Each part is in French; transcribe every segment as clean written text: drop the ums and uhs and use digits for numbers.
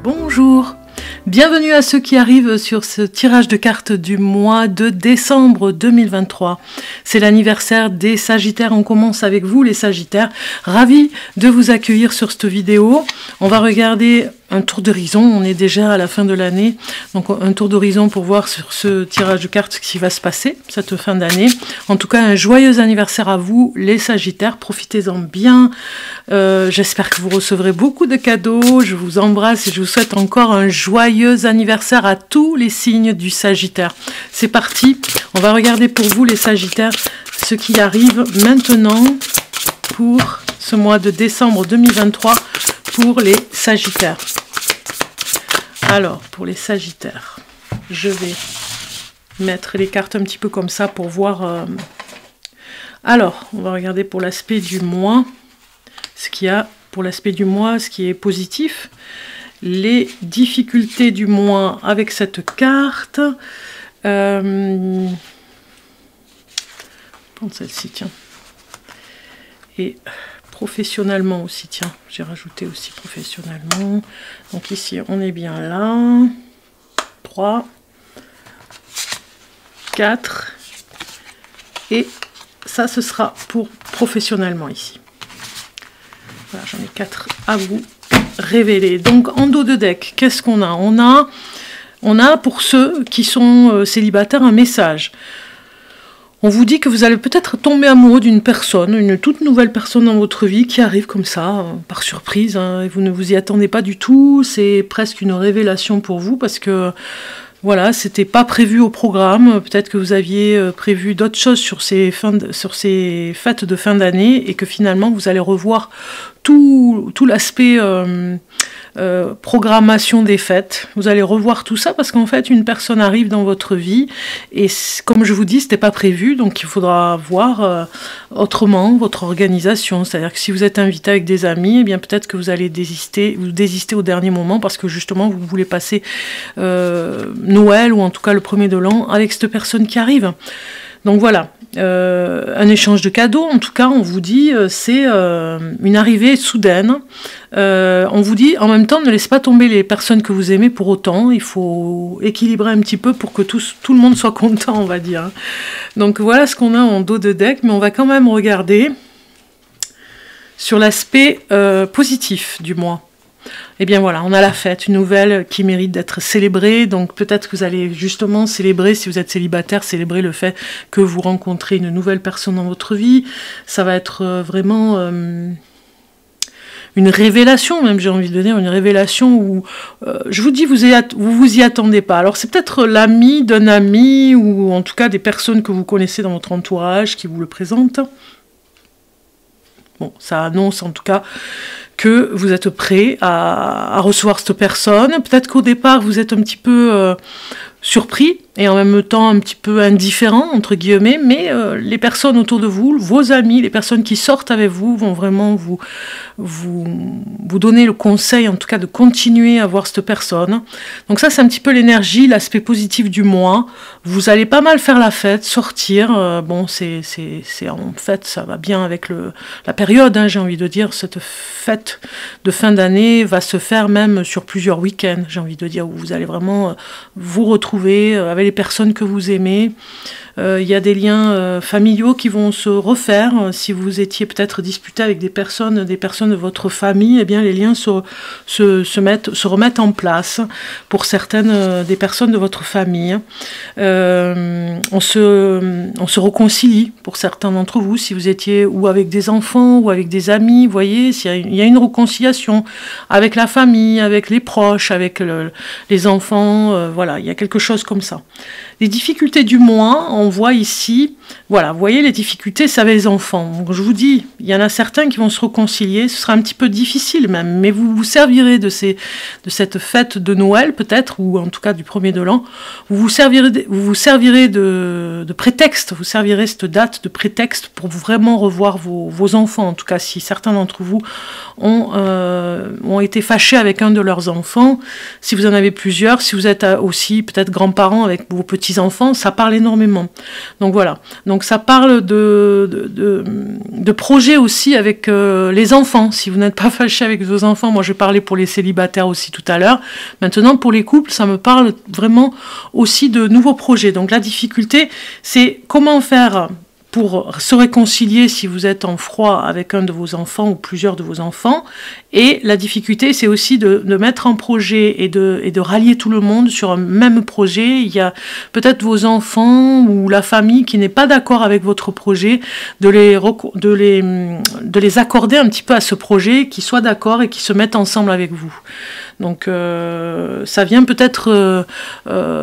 Bonjour, bienvenue à ceux qui arrivent sur ce tirage de cartes du mois de décembre 2023. C'est l'anniversaire des Sagittaires, on commence avec vous les Sagittaires. Ravi de vous accueillir sur cette vidéo. On va regarder un tour d'horizon, on est déjà à la fin de l'année, donc un tour d'horizon pour voir sur ce tirage de cartes ce qui va se passer cette fin d'année. En tout cas, un joyeux anniversaire à vous les Sagittaires, profitez-en bien. J'espère que vous recevrez beaucoup de cadeaux, je vous embrasse et je vous souhaite encore un joyeux anniversaire à tous les signes du Sagittaire. C'est parti, on va regarder pour vous les Sagittaires ce qui arrive maintenant pour ce mois de décembre 2023 pour les Sagittaires. Alors, pour les Sagittaires, je vais mettre les cartes un petit peu comme ça pour voir. Alors, on va regarder pour l'aspect du mois, ce qu'il y a pour l'aspect du mois, ce qui est positif. Les difficultés du mois avec cette carte. Prends celle-ci, tiens. Et professionnellement aussi, tiens, j'ai rajouté aussi professionnellement. Donc ici, on est bien là. 3, 4. Et ça, ce sera pour professionnellement ici. Voilà, j'en ai 4 à vous révéler. Donc, en dos de deck, qu'est-ce qu'on a? On a pour ceux qui sont célibataires un message. On vous dit que vous allez peut-être tomber amoureux d'une personne, une toute nouvelle personne dans votre vie qui arrive comme ça, par surprise, hein, et vous ne vous y attendez pas du tout. C'est presque une révélation pour vous parce que voilà, c'était pas prévu au programme. Peut-être que vous aviez prévu d'autres choses sur ces fêtes de fin d'année et que finalement vous allez revoir tout l'aspect programmation des fêtes. Vous allez revoir tout ça parce qu'en fait une personne arrive dans votre vie et comme je vous dis, c'était pas prévu, donc il faudra voir autrement votre organisation. C'est-à-dire que si vous êtes invité avec des amis, eh bien peut-être que vous allez désister au dernier moment parce que justement vous voulez passer Noël ou en tout cas le premier de l'an avec cette personne qui arrive. Donc voilà, un échange de cadeaux, en tout cas on vous dit c'est une arrivée soudaine. On vous dit en même temps ne laissez pas tomber les personnes que vous aimez pour autant, il faut équilibrer un petit peu pour que tout le monde soit content, on va dire. Donc voilà ce qu'on a en dos de deck, mais on va quand même regarder sur l'aspect positif du mois. Et bien voilà, on a la fête, une nouvelle qui mérite d'être célébrée, donc peut-être que vous allez justement célébrer, si vous êtes célibataire, célébrer le fait que vous rencontrez une nouvelle personne dans votre vie. Ça va être vraiment une révélation, même j'ai envie de dire, une révélation où, je vous dis, vous y attendez pas. Alors c'est peut-être l'ami d'un ami, ou en tout cas des personnes que vous connaissez dans votre entourage qui vous le présentent. Bon, ça annonce en tout cas que vous êtes prêt à recevoir cette personne. Peut-être qu'au départ, vous êtes un petit peu surpris et en même temps un petit peu indifférent, entre guillemets, mais les personnes autour de vous, vos amis, les personnes qui sortent avec vous, vont vraiment vous donner le conseil, en tout cas, de continuer à voir cette personne. Donc ça, c'est un petit peu l'énergie, l'aspect positif du mois. Vous allez pas mal faire la fête, sortir. Bon, c'est en fait, ça va bien avec la période, hein, j'ai envie de dire. Cette fête de fin d'année va se faire même sur plusieurs week-ends, j'ai envie de dire, où vous allez vraiment vous retrouver avec les personnes que vous aimez. Il y a des liens familiaux qui vont se refaire. Si vous étiez peut-être disputé avec des personnes de votre famille, eh bien les liens se remettent en place pour certaines des personnes de votre famille. On se réconcilie pour certains d'entre vous, si vous étiez ou avec des enfants ou avec des amis, vous voyez, il y a une réconciliation avec la famille, avec les proches, avec les enfants, voilà, il y a quelque chose comme ça. Les difficultés du mois, on voit ici, voilà, vous voyez les difficultés, c'est avec les enfants. Donc je vous dis, il y en a certains qui vont se réconcilier, ce sera un petit peu difficile même, mais vous vous servirez de cette fête de Noël peut-être, ou en tout cas du premier de l'an, vous vous servirez de prétexte, vous servirez cette date de prétexte pour vraiment revoir vos enfants, en tout cas si certains d'entre vous ont été fâchés avec un de leurs enfants, si vous en avez plusieurs, si vous êtes aussi peut-être grands-parents, avec vos petits-enfants, ça parle énormément. Donc voilà. Donc ça parle de projets aussi avec les enfants. Si vous n'êtes pas fâché avec vos enfants, moi je parlais pour les célibataires aussi tout à l'heure. Maintenant pour les couples, ça me parle vraiment aussi de nouveaux projets. Donc la difficulté, c'est comment faire pour se réconcilier si vous êtes en froid avec un de vos enfants ou plusieurs de vos enfants. Et la difficulté, c'est aussi de mettre un projet et de rallier tout le monde sur un même projet. Il y a peut-être vos enfants ou la famille qui n'est pas d'accord avec votre projet, de les accorder un petit peu à ce projet, qu'ils soient d'accord et qu'ils se mettent ensemble avec vous. Donc ça vient peut-être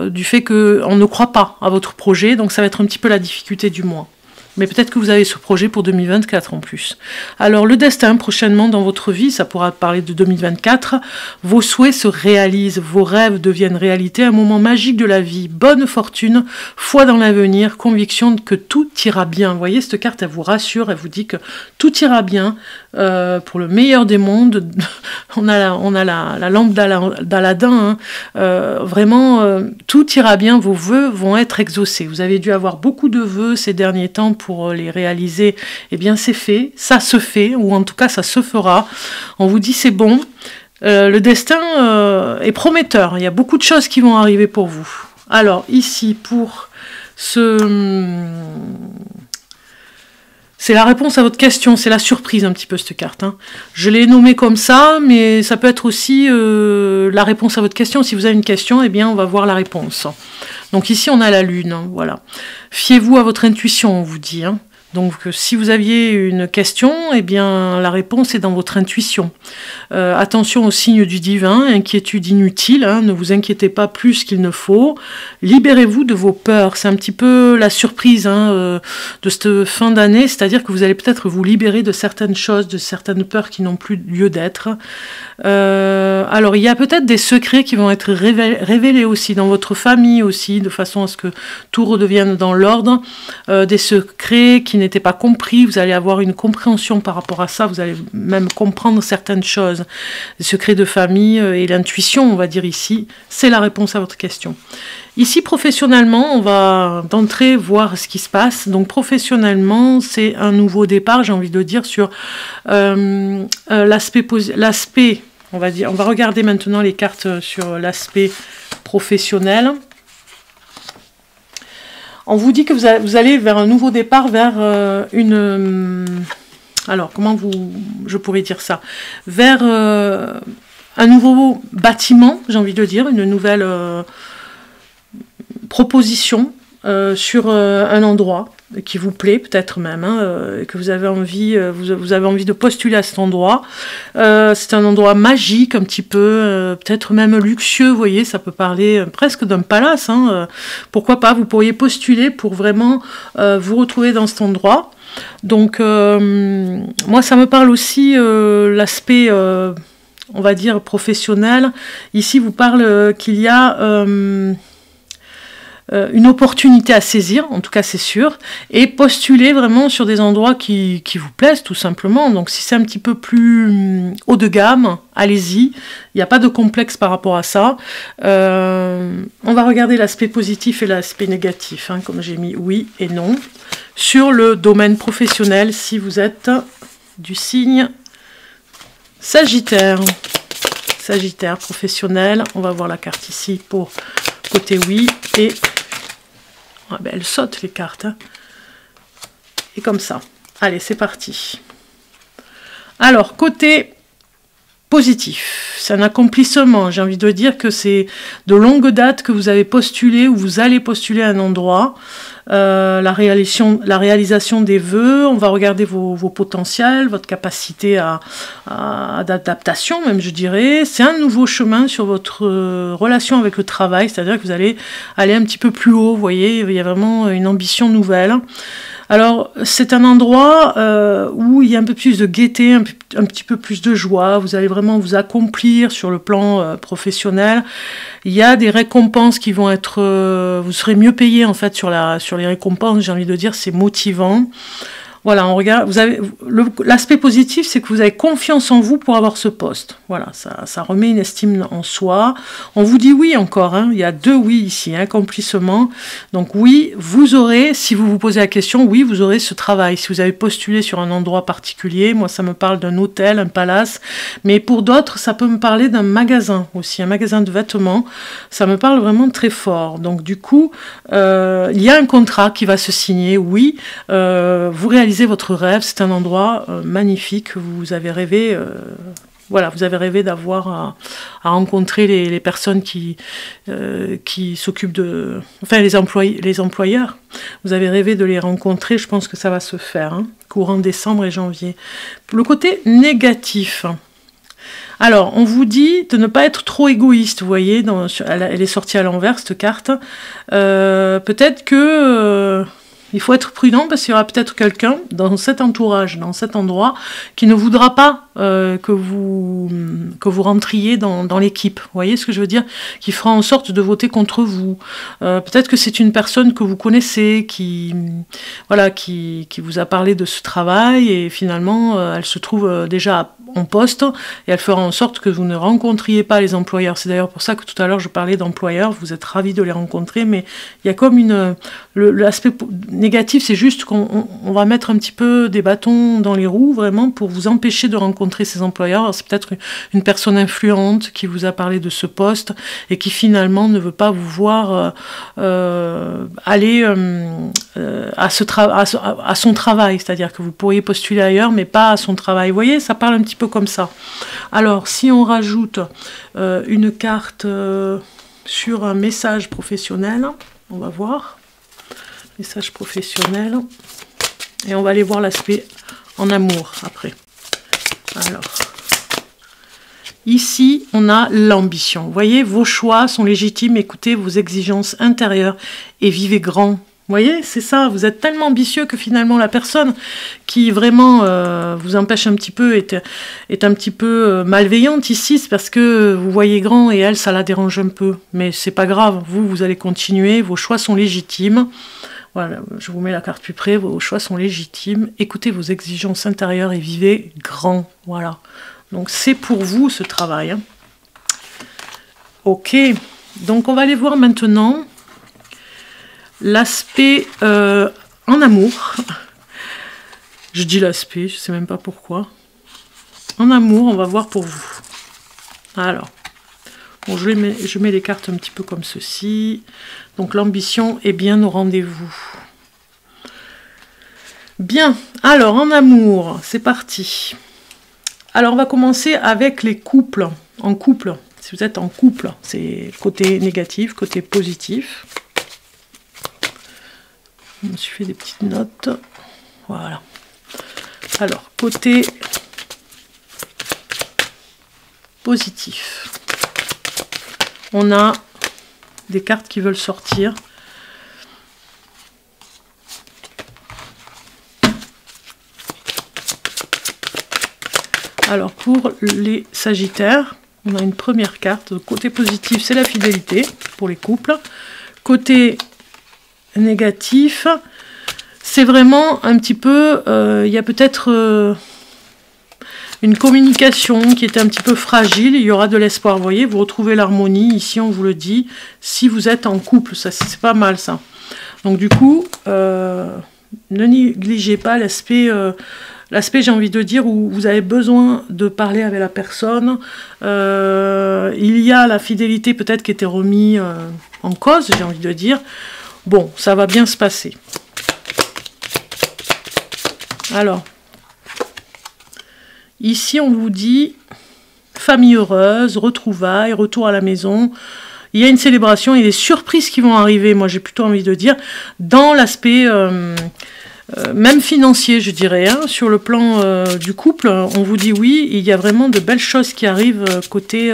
du fait qu'on ne croit pas à votre projet, donc ça va être un petit peu la difficulté du mois. Mais peut-être que vous avez ce projet pour 2024 en plus. Alors le destin prochainement dans votre vie, ça pourra parler de 2024. Vos souhaits se réalisent, vos rêves deviennent réalité, un moment magique de la vie, bonne fortune, foi dans l'avenir, conviction que tout ira bien. Vous voyez, cette carte, elle vous rassure, elle vous dit que tout ira bien pour le meilleur des mondes. On a la lampe d'Aladin. Vraiment, tout ira bien, vos vœux vont être exaucés. Vous avez dû avoir beaucoup de vœux ces derniers temps pour les réaliser. Eh bien, c'est fait, ça se fait, ou en tout cas, ça se fera. On vous dit, c'est bon. Le destin est prometteur. Il y a beaucoup de choses qui vont arriver pour vous. Alors, ici, pour c'est la réponse à votre question, c'est la surprise un petit peu cette carte. Je l'ai nommée comme ça, mais ça peut être aussi la réponse à votre question. Si vous avez une question, eh bien on va voir la réponse. Donc ici on a la lune, voilà. Fiez-vous à votre intuition, on vous dit. Donc si vous aviez une question, eh bien la réponse est dans votre intuition. Attention aux signes du divin, inquiétude inutile, ne vous inquiétez pas plus qu'il ne faut. Libérez-vous de vos peurs, c'est un petit peu la surprise de cette fin d'année, c'est-à-dire que vous allez peut-être vous libérer de certaines choses, de certaines peurs qui n'ont plus lieu d'être. Alors il y a peut-être des secrets qui vont être révélés aussi dans votre famille aussi, de façon à ce que tout redevienne dans l'ordre, des secrets qui n'étaient pas compris, vous allez avoir une compréhension par rapport à ça, vous allez même comprendre certaines choses, les secrets de famille et l'intuition, on va dire ici, c'est la réponse à votre question. Ici, professionnellement, on va d'entrée voir ce qui se passe. Donc, professionnellement, c'est un nouveau départ, j'ai envie de dire, sur l'aspect, on va dire. On va regarder maintenant les cartes sur l'aspect professionnel. On vous dit que vous allez vers un nouveau départ, vers alors, comment je pourrais dire ça? Vers un nouveau bâtiment, j'ai envie de dire, une nouvelle proposition sur un endroit qui vous plaît peut-être même, que vous avez envie, vous avez envie de postuler à cet endroit. C'est un endroit magique un petit peu, peut-être même luxueux, vous voyez, ça peut parler presque d'un palace. Pourquoi pas, vous pourriez postuler pour vraiment vous retrouver dans cet endroit. Donc moi ça me parle aussi l'aspect on va dire professionnel. Ici vous parle qu'il y a une opportunité à saisir, en tout cas c'est sûr, et postuler vraiment sur des endroits qui vous plaisent tout simplement. Donc si c'est un petit peu plus haut de gamme, allez-y, il n'y a pas de complexe par rapport à ça. On va regarder l'aspect positif et l'aspect négatif, comme j'ai mis oui et non, sur le domaine professionnel si vous êtes du signe Sagittaire. Sagittaire professionnel, on va voir la carte ici pour côté oui et elle saute les cartes et comme ça. Allez, c'est parti. Alors côté positif, c'est un accomplissement. J'ai envie de dire que c'est de longue date que vous avez postulé ou vous allez postuler à un endroit. La réalisation des vœux, on va regarder vos potentiels, votre capacité d'adaptation même je dirais. C'est un nouveau chemin sur votre relation avec le travail, c'est-à-dire que vous allez aller un petit peu plus haut, vous voyez, il y a vraiment une ambition nouvelle. Alors c'est un endroit où il y a un peu plus de gaieté, un petit peu plus de joie, vous allez vraiment vous accomplir sur le plan professionnel. Il y a des récompenses qui vont être... vous serez mieux payé en fait sur les récompenses, j'ai envie de dire, c'est motivant. Voilà, on regarde. L'aspect positif, c'est que vous avez confiance en vous pour avoir ce poste. Voilà, ça remet une estime en soi. On vous dit oui encore, hein, il y a 2 oui ici, accomplissement. Donc oui, vous aurez, si vous vous posez la question, oui, vous aurez ce travail. Si vous avez postulé sur un endroit particulier, moi ça me parle d'un hôtel, un palace, mais pour d'autres, ça peut me parler d'un magasin aussi, un magasin de vêtements. Ça me parle vraiment très fort. Donc du coup, il y a un contrat qui va se signer, oui, vous réalisez votre rêve, c'est un endroit magnifique, vous avez rêvé, voilà, vous avez rêvé d'avoir à rencontrer les personnes qui s'occupent de... Enfin, les employeurs, vous avez rêvé de les rencontrer, je pense que ça va se faire, hein, courant décembre et janvier. Le côté négatif... Alors, on vous dit de ne pas être trop égoïste, vous voyez, elle est sortie à l'envers, cette carte. Peut-être que... il faut être prudent parce qu'il y aura peut-être quelqu'un dans cet entourage, dans cet endroit, qui ne voudra pas que vous rentriez dans l'équipe. Vous voyez ce que je veux dire? Qui fera en sorte de voter contre vous. Peut-être que c'est une personne que vous connaissez, qui vous a parlé de ce travail et finalement, elle se trouve déjà en poste et elle fera en sorte que vous ne rencontriez pas les employeurs. C'est d'ailleurs pour ça que tout à l'heure je parlais d'employeurs, vous êtes ravis de les rencontrer, mais il y a comme l'aspect négatif, c'est juste qu'on va mettre un petit peu des bâtons dans les roues vraiment pour vous empêcher de rencontrer ces employeurs. C'est peut-être une personne influente qui vous a parlé de ce poste et qui finalement ne veut pas vous voir aller à son travail, c'est-à-dire que vous pourriez postuler ailleurs mais pas à son travail. Vous voyez, ça parle un petit peu comme ça. Alors, si on rajoute une carte sur un message professionnel, on va voir, message professionnel, et on va aller voir l'aspect en amour après. Alors, ici, on a l'ambition. Vous voyez, vos choix sont légitimes, écoutez vos exigences intérieures et vivez grand. Vous voyez, c'est ça, vous êtes tellement ambitieux que finalement la personne qui vraiment vous empêche un petit peu est un petit peu malveillante ici, c'est parce que vous voyez grand et elle, ça la dérange un peu. Mais c'est pas grave, vous allez continuer, vos choix sont légitimes. Voilà, je vous mets la carte plus près, vos choix sont légitimes, écoutez vos exigences intérieures et vivez grand. Voilà, donc c'est pour vous ce travail. Hein. Ok, donc on va aller voir maintenant l'aspect en amour. Je dis l'aspect, je ne sais même pas pourquoi. En amour, on va voir pour vous. Alors, bon, je mets les cartes un petit peu comme ceci. Donc l'ambition est bien au rendez-vous. Bien, alors en amour, c'est parti. Alors on va commencer avec les couples. En couple, si vous êtes en couple, c'est côté négatif, côté positif. Je me suis fait des petites notes. Voilà. Alors, côté positif, on a des cartes qui veulent sortir. Alors, pour les Sagittaires, on a une première carte. Côté positif, c'est la fidélité pour les couples. Côté négatif, c'est vraiment un petit peu, il y a peut-être une communication qui est un petit peu fragile, il y aura de l'espoir, vous voyez, vous retrouvez l'harmonie, ici on vous le dit, si vous êtes en couple, ça c'est pas mal ça. Donc du coup, ne négligez pas l'aspect, j'ai envie de dire, où vous avez besoin de parler avec la personne. Il y a la fidélité peut-être qui était remise en cause, j'ai envie de dire. Bon, ça va bien se passer. Alors, ici on vous dit famille heureuse, retrouvailles, retour à la maison. Il y a une célébration et des surprises qui vont arriver, moi j'ai plutôt envie de dire, dans l'aspect même financier, je dirais. Hein, sur le plan du couple, on vous dit oui, il y a vraiment de belles choses qui arrivent côté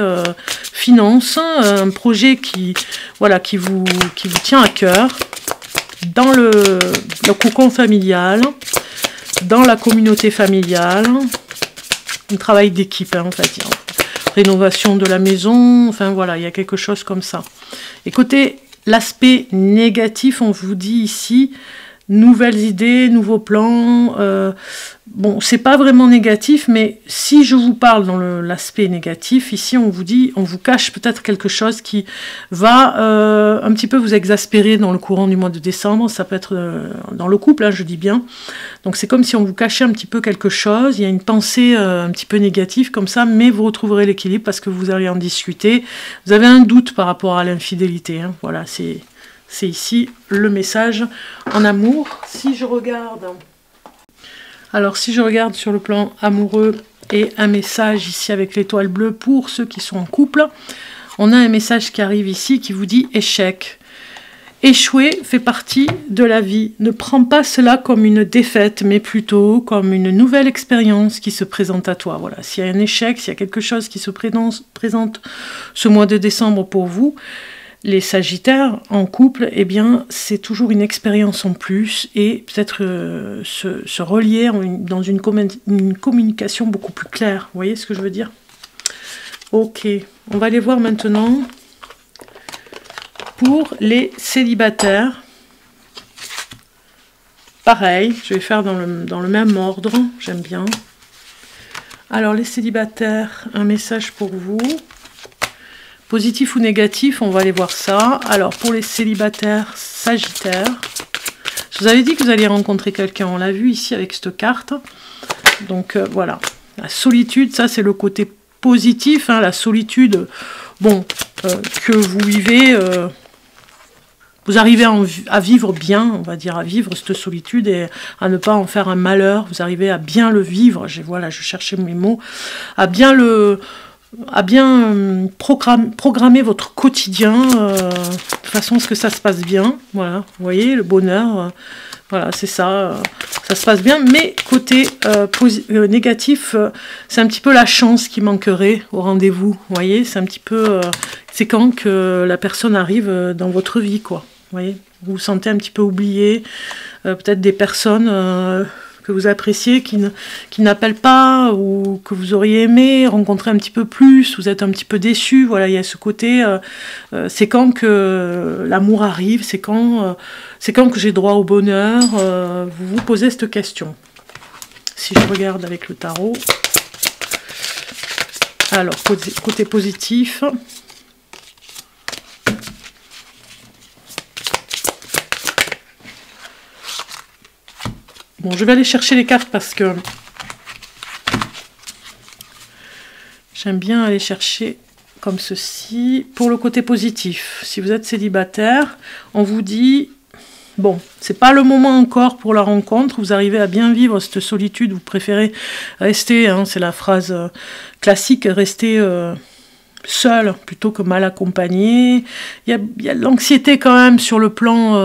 finance, un projet qui vous tient à cœur, dans le cocon familial, dans la communauté familiale, un travail d'équipe, hein, on va dire. Rénovation de la maison, enfin voilà, il y a quelque chose comme ça. Et côté l'aspect négatif, on vous dit ici nouvelles idées, nouveaux plans. Bon, c'est pas vraiment négatif, mais si je vous parle dans l'aspect négatif, ici on vous dit, on vous cache peut-être quelque chose qui va un petit peu vous exaspérer dans le courant du mois de décembre. Ça peut être dans le couple, hein, je dis bien. Donc c'est comme si on vous cachait un petit peu quelque chose. Il y a une pensée un petit peu négative comme ça, mais vous retrouverez l'équilibre parce que vous allez en discuter. Vous avez un doute par rapport à l'infidélité. Hein. Voilà, c'est ici le message en amour. Si je regarde... Alors, si je regarde sur le plan amoureux et un message ici avec l'étoile bleue pour ceux qui sont en couple, on a un message qui arrive ici qui vous dit échec. Échouer fait partie de la vie. Ne prends pas cela comme une défaite, mais plutôt comme une nouvelle expérience qui se présente à toi. Voilà, s'il y a un échec, s'il y a quelque chose qui se présente ce mois de décembre pour vous, les Sagittaires en couple, eh bien, c'est toujours une expérience en plus et peut-être se relier dans une communication beaucoup plus claire. Vous voyez ce que je veux dire? Ok, on va aller voir maintenant pour les célibataires. Pareil, je vais faire dans le même ordre, j'aime bien. Alors, les célibataires, un message pour vous. Positif ou négatif, on va aller voir ça. Alors, pour les célibataires Sagittaires, je vous avais dit que vous alliez rencontrer quelqu'un. On l'a vu ici avec cette carte. Donc, voilà. La solitude, ça, c'est le côté positif. Hein, la solitude, bon, que vous vivez... vous arrivez à vivre bien, on va dire, à vivre cette solitude et à ne pas en faire un malheur. Vous arrivez à bien le vivre. Voilà, je cherchais mes mots. À bien programmer votre quotidien de façon à ce que ça se passe bien. Voilà, vous voyez, le bonheur, voilà, c'est ça, ça se passe bien. Mais côté négatif, c'est un petit peu la chance qui manquerait au rendez-vous. Vous voyez, c'est un petit peu, c'est quand que la personne arrive dans votre vie, quoi. Vous voyez, vous vous sentez un petit peu oublié, peut-être des personnes... que vous appréciez, qui n'appellent pas, ou que vous auriez aimé rencontrer un petit peu plus, vous êtes un petit peu déçu, voilà, il y a ce côté, c'est quand que l'amour arrive, c'est quand que j'ai droit au bonheur, vous vous posez cette question. Si je regarde avec le tarot, alors, côté positif... Bon, je vais aller chercher les cartes parce que j'aime bien aller chercher comme ceci. Pour le côté positif, si vous êtes célibataire, on vous dit, bon, c'est pas le moment encore pour la rencontre, vous arrivez à bien vivre cette solitude, vous préférez rester, hein, c'est la phrase classique, rester... seul plutôt que mal accompagné. Il y a de l'anxiété quand même sur le plan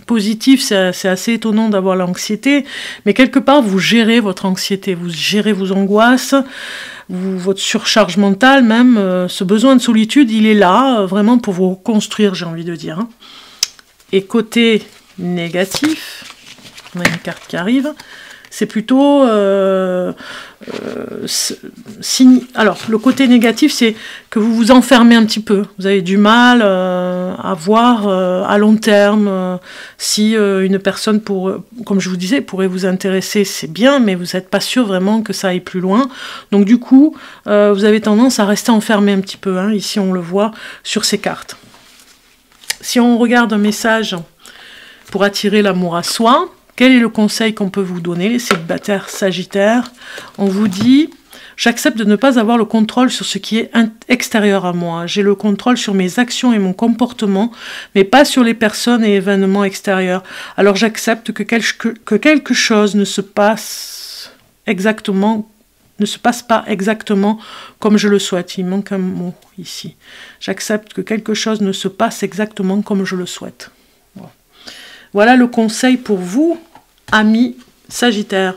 positif, c'est assez étonnant d'avoir l'anxiété, mais quelque part vous gérez votre anxiété, vous gérez vos angoisses, votre surcharge mentale même, ce besoin de solitude, il est là, vraiment pour vous reconstruire, j'ai envie de dire. Hein. Et côté négatif, on a une carte qui arrive, c'est plutôt... alors, le côté négatif, c'est que vous vous enfermez un petit peu. Vous avez du mal à voir à long terme si une personne, comme je vous disais, pourrait vous intéresser, c'est bien, mais vous n'êtes pas sûr vraiment que ça aille plus loin. Donc du coup, vous avez tendance à rester enfermé un petit peu. Hein. Ici, on le voit sur ces cartes. Si on regarde un message pour attirer l'amour à soi, quel est le conseil qu'on peut vous donner, les célibataires Sagittaires? On vous dit, j'accepte de ne pas avoir le contrôle sur ce qui est extérieur à moi. J'ai le contrôle sur mes actions et mon comportement, mais pas sur les personnes et événements extérieurs. Alors j'accepte que quelque chose ne se passe pas exactement comme je le souhaite. Il manque un mot ici. J'accepte que quelque chose ne se passe exactement comme je le souhaite. Voilà le conseil pour vous, amis Sagittaires.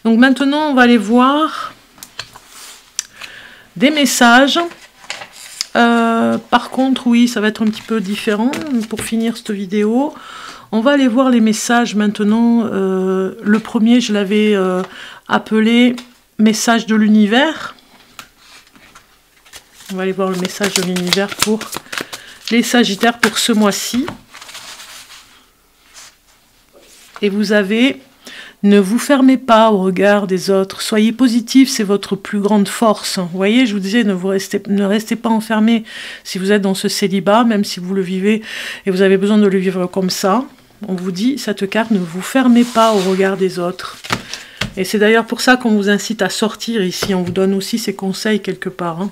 Donc maintenant, on va aller voir des messages. Par contre, oui, ça va être un petit peu différent pour finir cette vidéo. On va aller voir les messages maintenant. Le premier, je l'avais appelé « Message de l'univers ». On va aller voir le message de l'univers pour les Sagittaires pour ce mois-ci. Et vous avez « Ne vous fermez pas au regard des autres. Soyez positif, c'est votre plus grande force. » Vous voyez, je vous disais, ne restez pas enfermé si vous êtes dans ce célibat, même si vous le vivez et vous avez besoin de le vivre comme ça. On vous dit, cette carte, ne vous fermez pas au regard des autres. Et c'est d'ailleurs pour ça qu'on vous incite à sortir ici. On vous donne aussi ces conseils quelque part. Hein.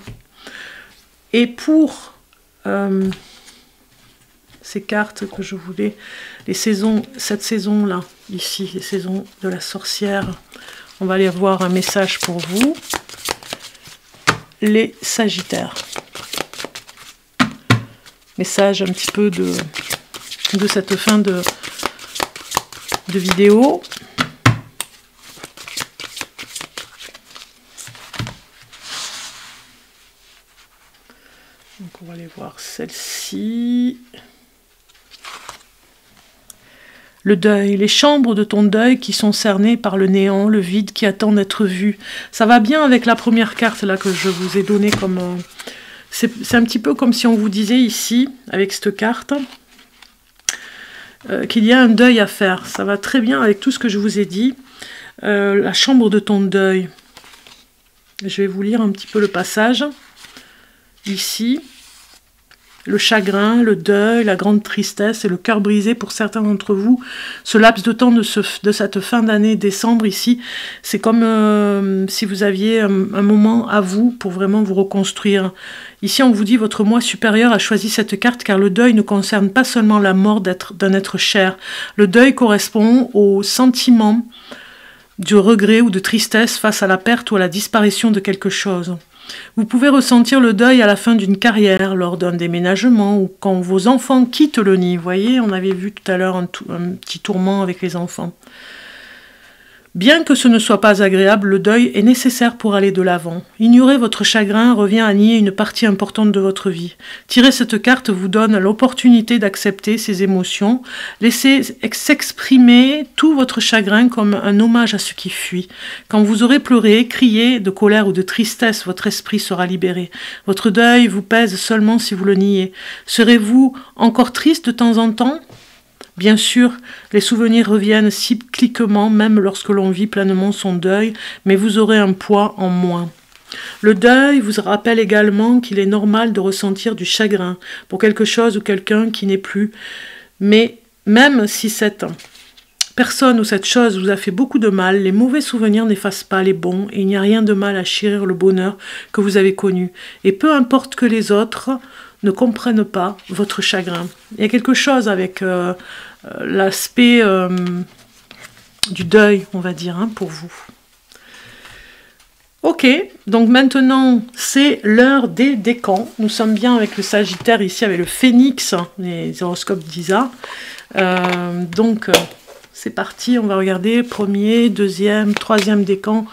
Et pour ces cartes que je voulais, les saisons, cette saison-là, ici, les saisons de la sorcière, on va aller voir un message pour vous. Les Sagittaires. Message un petit peu de cette fin de vidéo. Donc on va aller voir celle-ci. Le deuil, les chambres de ton deuil qui sont cernées par le néant, le vide qui attend d'être vu. Ça va bien avec la première carte là que je vous ai donnée comme... c'est un petit peu comme si on vous disait ici, avec cette carte, qu'il y a un deuil à faire. Ça va très bien avec tout ce que je vous ai dit. La chambre de ton deuil. Je vais vous lire un petit peu le passage. Ici, le chagrin, le deuil, la grande tristesse et le cœur brisé pour certains d'entre vous. Ce laps de temps de cette fin d'année décembre ici, c'est comme si vous aviez un moment à vous pour vraiment vous reconstruire. Ici, on vous dit, votre moi supérieur a choisi cette carte car le deuil ne concerne pas seulement la mort d'un être cher. Le deuil correspond au sentiment de regret ou de tristesse face à la perte ou à la disparition de quelque chose. Vous pouvez ressentir le deuil à la fin d'une carrière, lors d'un déménagement ou quand vos enfants quittent le nid. Vous voyez, on avait vu tout à l'heure un petit tourment avec les enfants. Bien que ce ne soit pas agréable, le deuil est nécessaire pour aller de l'avant. Ignorer votre chagrin revient à nier une partie importante de votre vie. Tirer cette carte vous donne l'opportunité d'accepter ces émotions. Laissez s'exprimer tout votre chagrin comme un hommage à ce qui fuit. Quand vous aurez pleuré, crié de colère ou de tristesse, votre esprit sera libéré. Votre deuil vous pèse seulement si vous le niez. Serez-vous encore triste de temps en temps ? Bien sûr, les souvenirs reviennent cycliquement, même lorsque l'on vit pleinement son deuil, mais vous aurez un poids en moins. Le deuil vous rappelle également qu'il est normal de ressentir du chagrin pour quelque chose ou quelqu'un qui n'est plus, mais même si cette personne ou cette chose vous a fait beaucoup de mal, les mauvais souvenirs n'effacent pas les bons et il n'y a rien de mal à chérir le bonheur que vous avez connu. Et peu importe que les autres ne comprennent pas votre chagrin. Il y a quelque chose avec l'aspect du deuil, on va dire, hein, pour vous. Ok, donc maintenant, c'est l'heure des décans. Nous sommes bien avec le Sagittaire ici, avec le Phénix, les horoscopes d'Isa. C'est parti, on va regarder premier, deuxième, troisième décan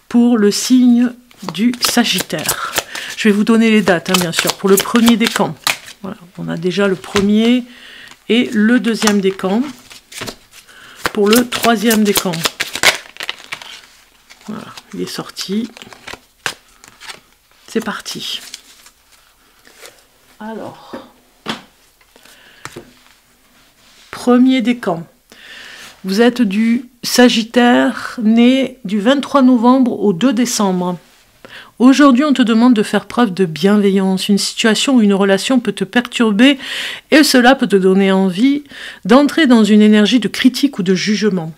pour le signe du Sagittaire. Je vais vous donner les dates, hein, bien sûr, pour le premier décan. Voilà, on a déjà le premier et le deuxième décan. Pour le troisième décan. Voilà, il est sorti. C'est parti. Alors, premier décan. Vous êtes du Sagittaire, né du 23 novembre au 2 décembre. Aujourd'hui, on te demande de faire preuve de bienveillance. Une situation ou une relation peut te perturber et cela peut te donner envie d'entrer dans une énergie de critique ou de jugement.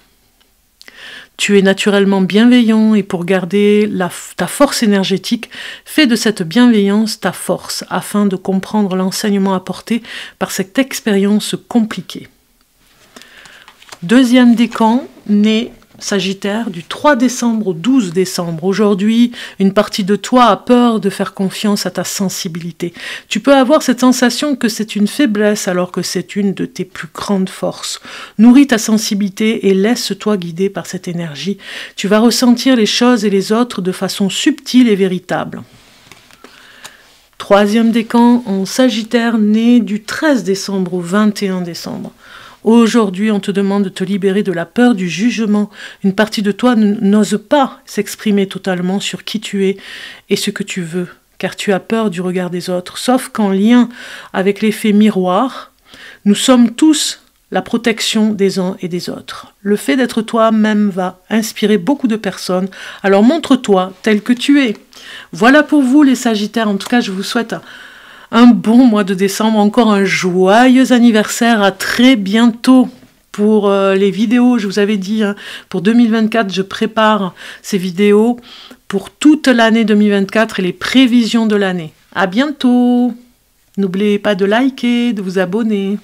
Tu es naturellement bienveillant et pour garder ta force énergétique, fais de cette bienveillance ta force afin de comprendre l'enseignement apporté par cette expérience compliquée. Deuxième décan, né Sagittaire, du 3 décembre au 12 décembre. Aujourd'hui, une partie de toi a peur de faire confiance à ta sensibilité. Tu peux avoir cette sensation que c'est une faiblesse alors que c'est une de tes plus grandes forces. Nourris ta sensibilité et laisse-toi guider par cette énergie. Tu vas ressentir les choses et les autres de façon subtile et véritable. Troisième décan en Sagittaire, né du 13 décembre au 21 décembre. Aujourd'hui, on te demande de te libérer de la peur du jugement. Une partie de toi n'ose pas s'exprimer totalement sur qui tu es et ce que tu veux, car tu as peur du regard des autres. Sauf qu'en lien avec l'effet miroir, nous sommes tous la protection des uns et des autres. Le fait d'être toi-même va inspirer beaucoup de personnes. Alors montre-toi tel que tu es. Voilà pour vous les Sagittaires. En tout cas, je vous souhaite un bon mois de décembre. Encore un joyeux anniversaire. À très bientôt. Pour les vidéos, je vous avais dit, hein, pour 2024, je prépare ces vidéos pour toute l'année 2024 et les prévisions de l'année. À bientôt. N'oubliez pas de liker, de vous abonner.